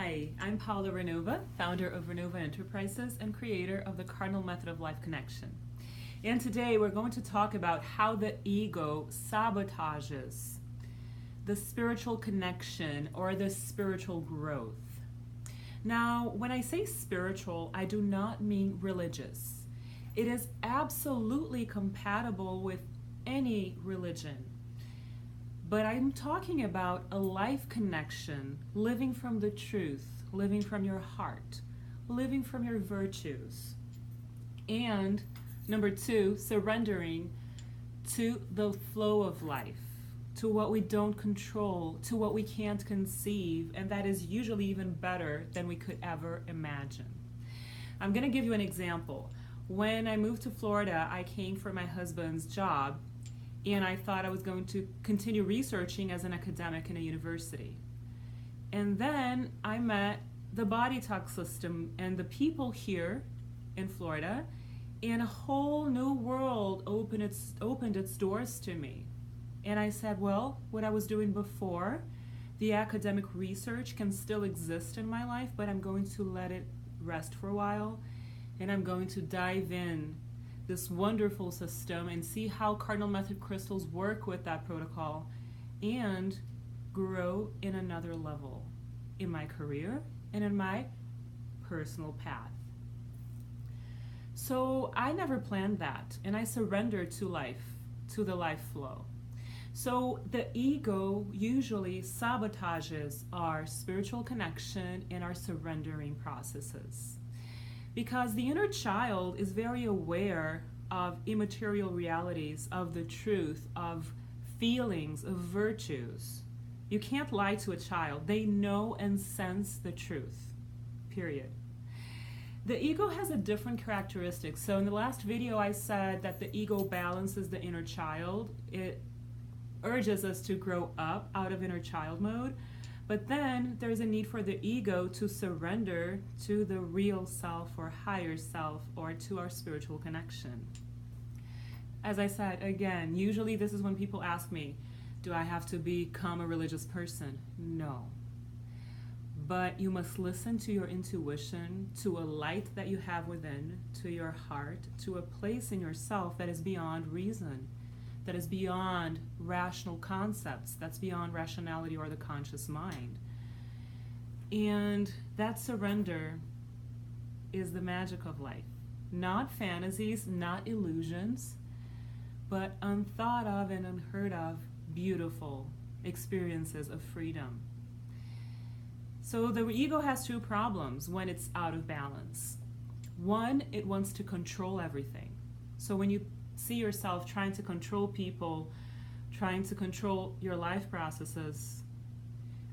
Hi, I'm Paula Renova, founder of Renova Enterprises and creator of the Cardinal Method of Life Connection. And today we're going to talk about how the ego sabotages the spiritual connection or the spiritual growth. Now, when I say spiritual, I do not mean religious. It is absolutely compatible with any religion. But I'm talking about a life connection, living from the truth, living from your heart, living from your virtues. And number two, surrendering to the flow of life, to what we don't control, to what we can't conceive, and that is usually even better than we could ever imagine. I'm going to give you an example. When I moved to Florida, I came for my husband's job, and I thought I was going to continue researching as an academic in a university. And then I met the body talk system and the people here in Florida, and a whole new world opened its doors to me. And I said, well, what I was doing before, the academic research can still exist in my life, but I'm going to let it rest for a while, and I'm going to dive in this wonderful system and see how Cardinal Method crystals work with that protocol and grow in another level in my career and in my personal path. So I never planned that, and I surrendered to life, to the life flow. So the ego usually sabotages our spiritual connection and our surrendering processes, because the inner child is very aware of immaterial realities, of the truth, of feelings, of virtues. You can't lie to a child. They know and sense the truth, period. The ego has a different characteristic. So in the last video, I said that the ego balances the inner child. It urges us to grow up out of inner child mode. But then there's a need for the ego to surrender to the real self or higher self or to our spiritual connection. As I said, again, usually this is when people ask me, do I have to become a religious person? No. But you must listen to your intuition, to a light that you have within, to your heart, to a place in yourself that is beyond reason, that is beyond rational concepts, that's beyond rationality or the conscious mind. And that surrender is the magic of life. Not fantasies, not illusions, but unthought of and unheard of beautiful experiences of freedom. So the ego has two problems when it's out of balance. One, it wants to control everything. So when you see yourself trying to control people, trying to control your life processes,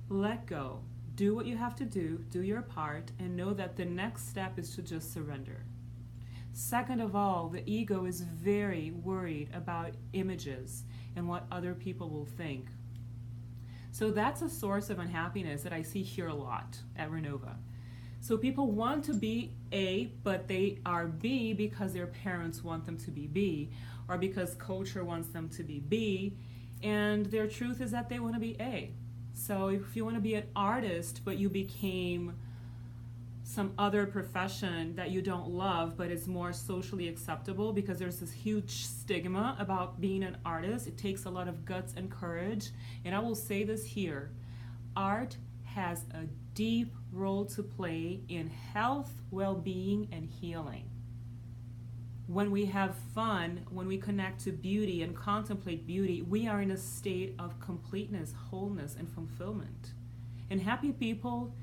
let go. Do what you have to do your part, and know that the next step is to just surrender. Second of all, the ego is very worried about images and what other people will think. So that's a source of unhappiness that I see here a lot at Renova. So people want to be A, but they are B because their parents want them to be B, or because culture wants them to be B, and their truth is that they want to be A. So if you want to be an artist, but you became some other profession that you don't love, but is more socially acceptable because there's this huge stigma about being an artist, it takes a lot of guts and courage. And I will say this here, art has a deep role to play in health, well-being, and healing. When we have fun, when we connect to beauty and contemplate beauty, we are in a state of completeness, wholeness, and fulfillment. And happy people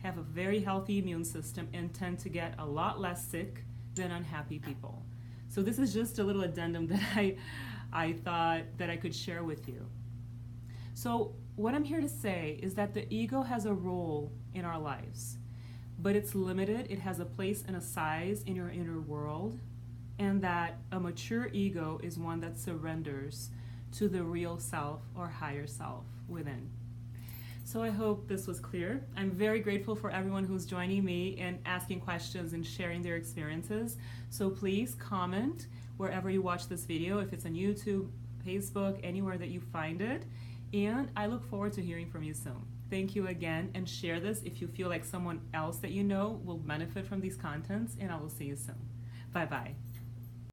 have a very healthy immune system and tend to get a lot less sick than unhappy people. So this is just a little addendum that I thought that I could share with you. So what I'm here to say is that the ego has a role in our lives, but it's limited. It has a place and a size in your inner world, and that a mature ego is one that surrenders to the real self or higher self within. So I hope this was clear. I'm very grateful for everyone who's joining me and asking questions and sharing their experiences. So please comment wherever you watch this video, if it's on YouTube, Facebook, anywhere that you find it. And I look forward to hearing from you soon. Thank you again, and share this if you feel like someone else that you know will benefit from these contents, and I will see you soon. Bye bye.